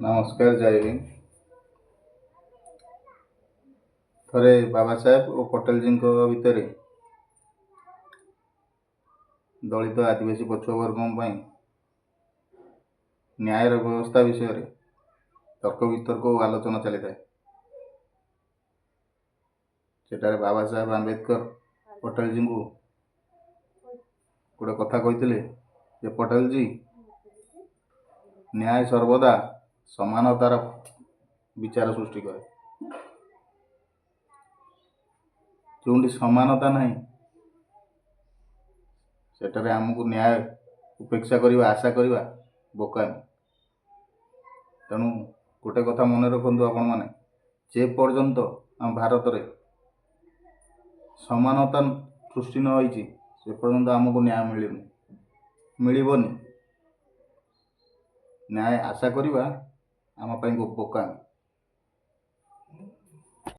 नमस्कार जय हिंद। थरे बाबा साहेब और पटेल जी भितर दलित आदिवासी पछुआ वर्ग न्याय व्यवस्था विषय रे तर्क वितर्क और आलोचना चली था। सेटारे बाबा साहेब आंबेडकर पटेल जी को गोटे कथा कहते जे पटेल जी न्याय सर्वदा समानतार विचार सृष्टि करे। जो समानता नहीं सेटारे आमको न्याय उपेक्षा करवा आशा करवा बोकामी। तेणु गोटे कथा मन रखु आपण मैंने जे पर्यंत आम भारत रे समानता सृष्टि न होई से पर्यंत आमको न्याय मिलबनी। न्याय आशा करवा आम बोकामी।